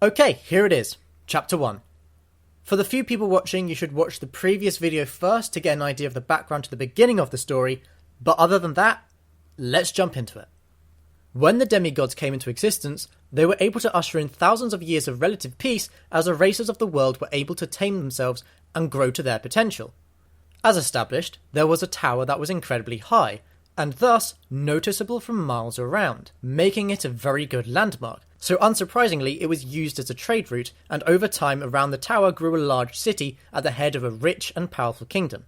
Okay, here it is. Chapter 1. For the few people watching, you should watch the previous video first to get an idea of the background to the beginning of the story, but other than that, let's jump into it. When the demigods came into existence, they were able to usher in thousands of years of relative peace as the races of the world were able to tame themselves and grow to their potential. As established, there was a tower that was incredibly high, and thus noticeable from miles around, making it a very good landmark. So unsurprisingly, it was used as a trade route, and over time around the tower grew a large city at the head of a rich and powerful kingdom.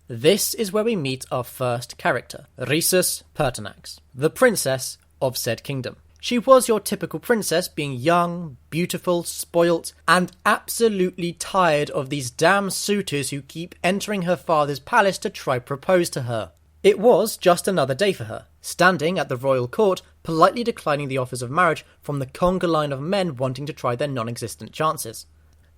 This is where we meet our first character, Rhesus Pertinax, the princess of said kingdom. She was your typical princess, being young, beautiful, spoilt, and absolutely tired of these damn suitors who keep entering her father's palace to try propose to her. It was just another day for her, standing at the royal court, politely declining the offers of marriage from the conga line of men wanting to try their non-existent chances.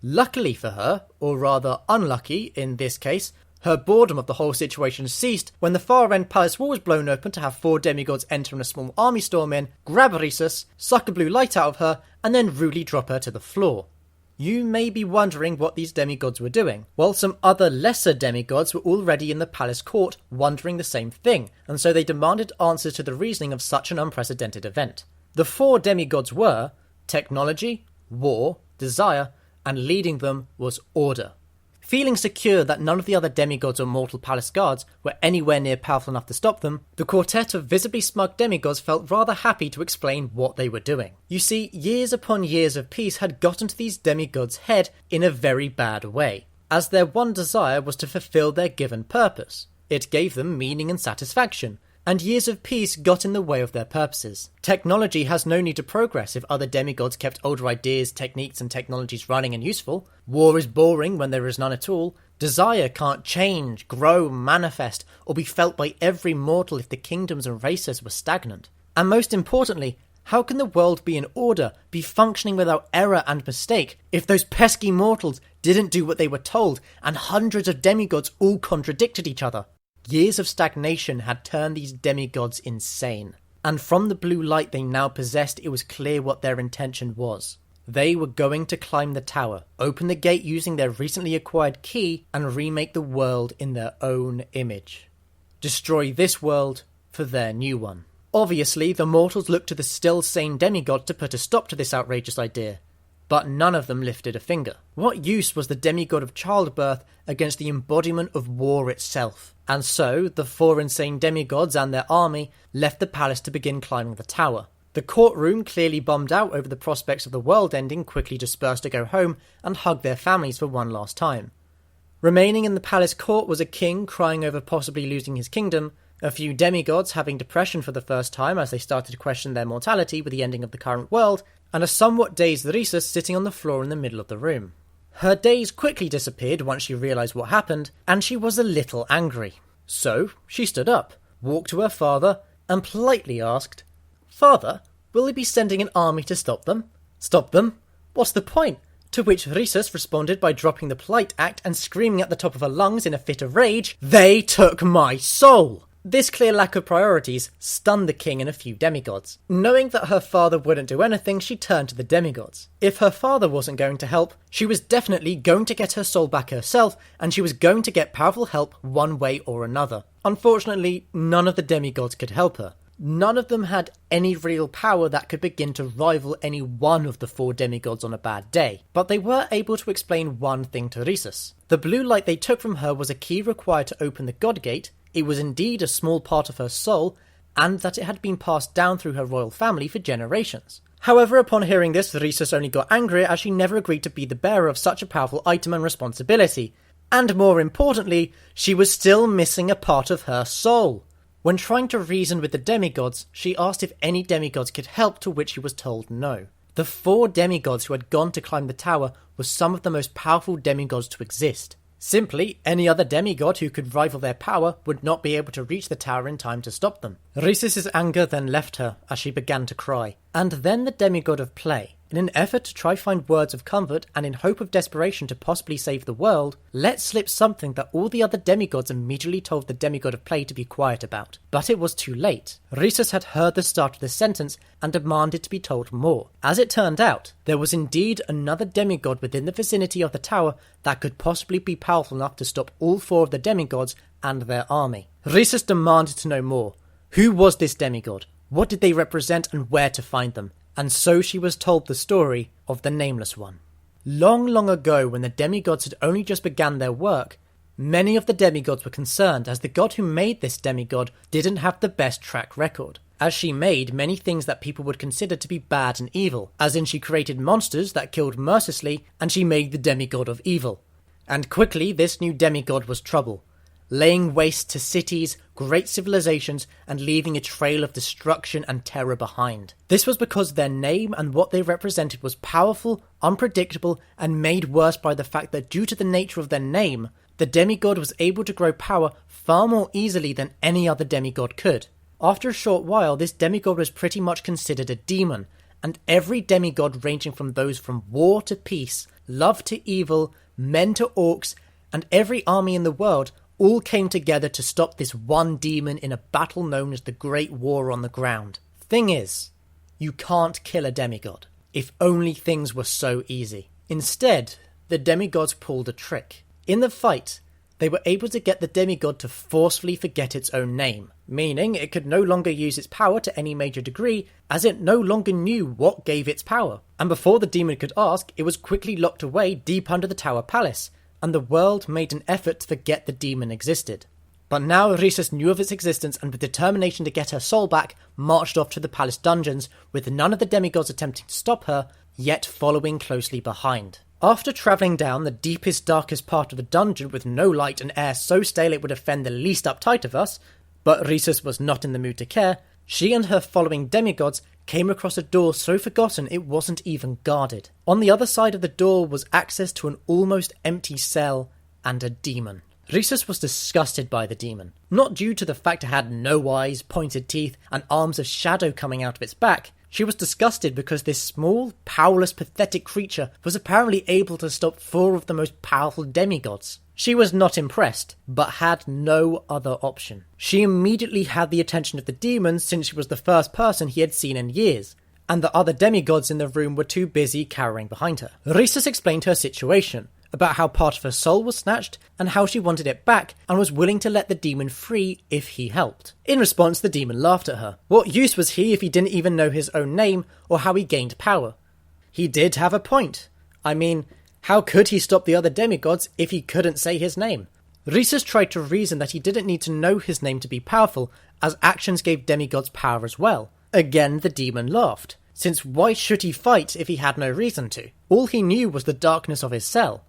Luckily for her, or rather unlucky in this case, her boredom of the whole situation ceased when the far-end palace wall was blown open to have 4 demigods enter and a small army storm in, grab Rhesus, suck a blue light out of her, and then rudely drop her to the floor. You may be wondering what these demigods were doing. Well, some other lesser demigods were already in the palace court wondering the same thing, and so they demanded answers to the reasoning of such an unprecedented event. The 4 demigods were technology, war, desire, and leading them was order. Feeling secure that none of the other demigods or mortal palace guards were anywhere near powerful enough to stop them, the quartet of visibly smug demigods felt rather happy to explain what they were doing. You see, years upon years of peace had gotten to these demigods' head in a very bad way, as their one desire was to fulfill their given purpose. It gave them meaning and satisfaction, and years of peace got in the way of their purposes. Technology has no need to progress if other demigods kept older ideas, techniques and technologies running and useful. War is boring when there is none at all. Desire can't change, grow, manifest, or be felt by every mortal if the kingdoms and races were stagnant. And most importantly, how can the world be in order, be functioning without error and mistake, if those pesky mortals didn't do what they were told, and hundreds of demigods all contradicted each other? Years of stagnation had turned these demigods insane, and from the blue light they now possessed, it was clear what their intention was. They were going to climb the tower, open the gate using their recently acquired key, and remake the world in their own image. Destroy this world for their new one. Obviously, the mortals looked to the still sane demigod to put a stop to this outrageous idea, but none of them lifted a finger. What use was the demigod of childbirth against the embodiment of war itself? And so, the 4 insane demigods and their army left the palace to begin climbing the tower. The courtroom, clearly bummed out over the prospects of the world ending, quickly dispersed to go home and hug their families for one last time. Remaining in the palace court was a king crying over possibly losing his kingdom, a few demigods having depression for the first time as they started to question their mortality with the ending of the current world, and a somewhat dazed Rhesus sitting on the floor in the middle of the room. Her daze quickly disappeared once she realised what happened, and she was a little angry. So, she stood up, walked to her father, and politely asked, "Father, will he be sending an army to stop them?" "Stop them? What's the point?" To which Rhesus responded by dropping the polite act and screaming at the top of her lungs in a fit of rage, "They took my soul!" This clear lack of priorities stunned the king and a few demigods. Knowing that her father wouldn't do anything, she turned to the demigods. If her father wasn't going to help, she was definitely going to get her soul back herself, and she was going to get powerful help one way or another. Unfortunately, none of the demigods could help her. None of them had any real power that could begin to rival any one of the 4 demigods on a bad day, but they were able to explain one thing to Rhesus. The blue light they took from her was a key required to open the God Gate. It was indeed a small part of her soul, and that it had been passed down through her royal family for generations. However, upon hearing this, Rhesus only got angrier as she never agreed to be the bearer of such a powerful item and responsibility. And more importantly, she was still missing a part of her soul. When trying to reason with the demigods, she asked if any demigods could help, to which she was told no. The 4 demigods who had gone to climb the tower were some of the most powerful demigods to exist. Simply, any other demigod who could rival their power would not be able to reach the tower in time to stop them. Rhesus's anger then left her as she began to cry. And then the demigod of play, In an effort to try find words of comfort and in hope of desperation to possibly save the world, let slip something that all the other demigods immediately told the demigod of play to be quiet about. But it was too late. Rhesus had heard the start of the sentence and demanded to be told more. As it turned out, there was indeed another demigod within the vicinity of the tower that could possibly be powerful enough to stop all 4 of the demigods and their army. Rhesus demanded to know more. Who was this demigod? What did they represent and where to find them? And so she was told the story of the Nameless One. Long, long ago, when the demigods had only just begun their work, many of the demigods were concerned as the god who made this demigod didn't have the best track record, as she made many things that people would consider to be bad and evil, as in she created monsters that killed mercilessly, and she made the demigod of evil. And quickly this new demigod was trouble, laying waste to cities, great civilizations, and leaving a trail of destruction and terror behind. This was because their name and what they represented was powerful, unpredictable, and made worse by the fact that due to the nature of their name, the demigod was able to grow power far more easily than any other demigod could. After a short while, this demigod was pretty much considered a demon, and every demigod ranging from those from war to peace, love to evil, men to orcs, and every army in the world all came together to stop this one demon in a battle known as the Great War on the Ground. Thing is, you can't kill a demigod. If only things were so easy. Instead, the demigods pulled a trick. In the fight, they were able to get the demigod to forcefully forget its own name, meaning it could no longer use its power to any major degree, as it no longer knew what gave its power. And before the demon could ask, it was quickly locked away deep under the Tower Palace, and the world made an effort to forget the demon existed. But now Rhesus knew of its existence and with determination to get her soul back, marched off to the palace dungeons, with none of the demigods attempting to stop her, yet following closely behind. After travelling down the deepest, darkest part of the dungeon with no light and air so stale it would offend the least uptight of us, but Rhesus was not in the mood to care, she and her following demigods came across a door so forgotten it wasn't even guarded. On the other side of the door was access to an almost empty cell and a demon. Rhesus was disgusted by the demon, not due to the fact it had no eyes, pointed teeth, and arms of shadow coming out of its back. She was disgusted because this small, powerless, pathetic creature was apparently able to stop 4 of the most powerful demigods. She was not impressed, but had no other option. She immediately had the attention of the demon since she was the first person he had seen in years, and the other demigods in the room were too busy cowering behind her. Rhesus explained her situation, about how part of her soul was snatched and how she wanted it back and was willing to let the demon free if he helped. In response, the demon laughed at her. What use was he if he didn't even know his own name or how he gained power? He did have a point. I mean, how could he stop the other demigods if he couldn't say his name? Rhesus tried to reason that he didn't need to know his name to be powerful, as actions gave demigods power as well. Again, the demon laughed, since why should he fight if he had no reason to? All he knew was the darkness of his cell.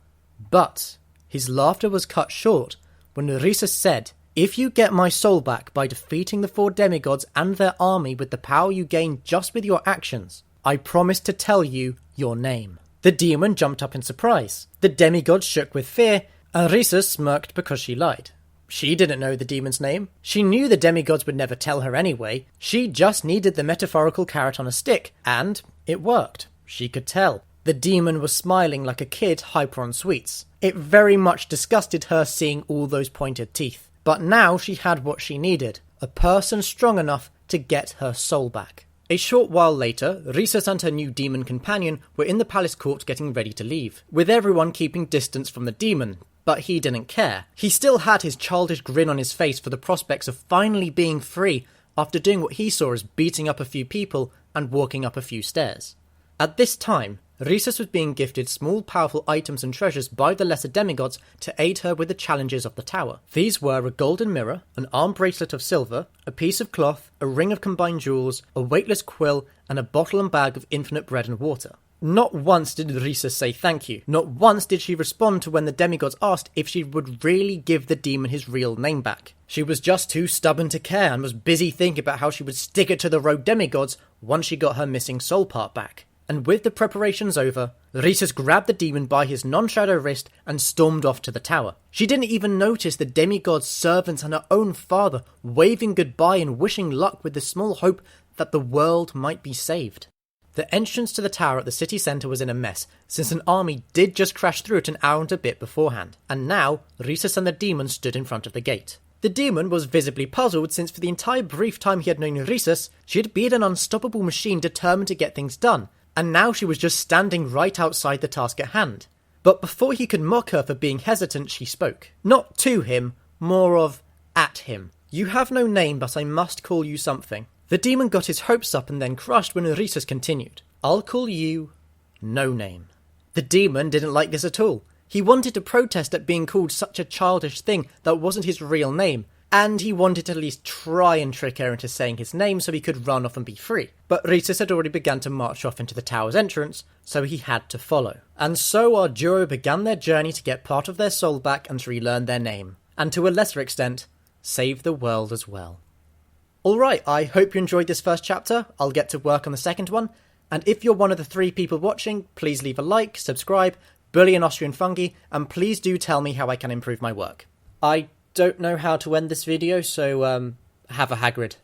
But his laughter was cut short when Rhesus said, "If you get my soul back by defeating the 4 demigods and their army with the power you gain just with your actions, I promise to tell you your name." The demon jumped up in surprise. The demigods shook with fear, and Rhesus smirked because she lied. She didn't know the demon's name. She knew the demigods would never tell her anyway. She just needed the metaphorical carrot on a stick, and it worked. She could tell. The demon was smiling like a kid hyper on sweets. It very much disgusted her seeing all those pointed teeth. But now she had what she needed, a person strong enough to get her soul back. A short while later, Rhesus and her new demon companion were in the palace court getting ready to leave, with everyone keeping distance from the demon. But he didn't care. He still had his childish grin on his face for the prospects of finally being free after doing what he saw as beating up a few people and walking up a few stairs. At this time, Rhesus was being gifted small powerful items and treasures by the lesser demigods to aid her with the challenges of the tower. These were a golden mirror, an arm bracelet of silver, a piece of cloth, a ring of combined jewels, a weightless quill, and a bottle and bag of infinite bread and water. Not once did Rhesus say thank you. Not once did she respond to when the demigods asked if she would really give the demon his real name back. She was just too stubborn to care and was busy thinking about how she would stick it to the rogue demigods once she got her missing soul part back. And with the preparations over, Rhesus grabbed the demon by his non-shadow wrist and stormed off to the tower. She didn't even notice the demigod's servants and her own father waving goodbye and wishing luck with the small hope that the world might be saved. The entrance to the tower at the city centre was in a mess, since an army did just crash through it an hour and a bit beforehand, and now Rhesus and the demon stood in front of the gate. The demon was visibly puzzled, since for the entire brief time he had known Rhesus, she had been an unstoppable machine determined to get things done, and now she was just standing right outside the task at hand. But before he could mock her for being hesitant, she spoke. Not to him, more of at him. "You have no name, but I must call you something." The demon got his hopes up and then crushed when Rhesus continued. "I'll call you No Name." The demon didn't like this at all. He wanted to protest at being called such a childish thing that wasn't his real name, and he wanted to at least try and trick her into saying his name so he could run off and be free. But Rhesus had already begun to march off into the tower's entrance, so he had to follow. And so our duo began their journey to get part of their soul back and to relearn their name, and to a lesser extent, save the world as well. Alright, I hope you enjoyed this first chapter. I'll get to work on the second one, and if you're one of the 3 people watching, please leave a like, subscribe, bully an Austrian fungi, and please do tell me how I can improve my work. I don't know how to end this video, so have a Hagrid.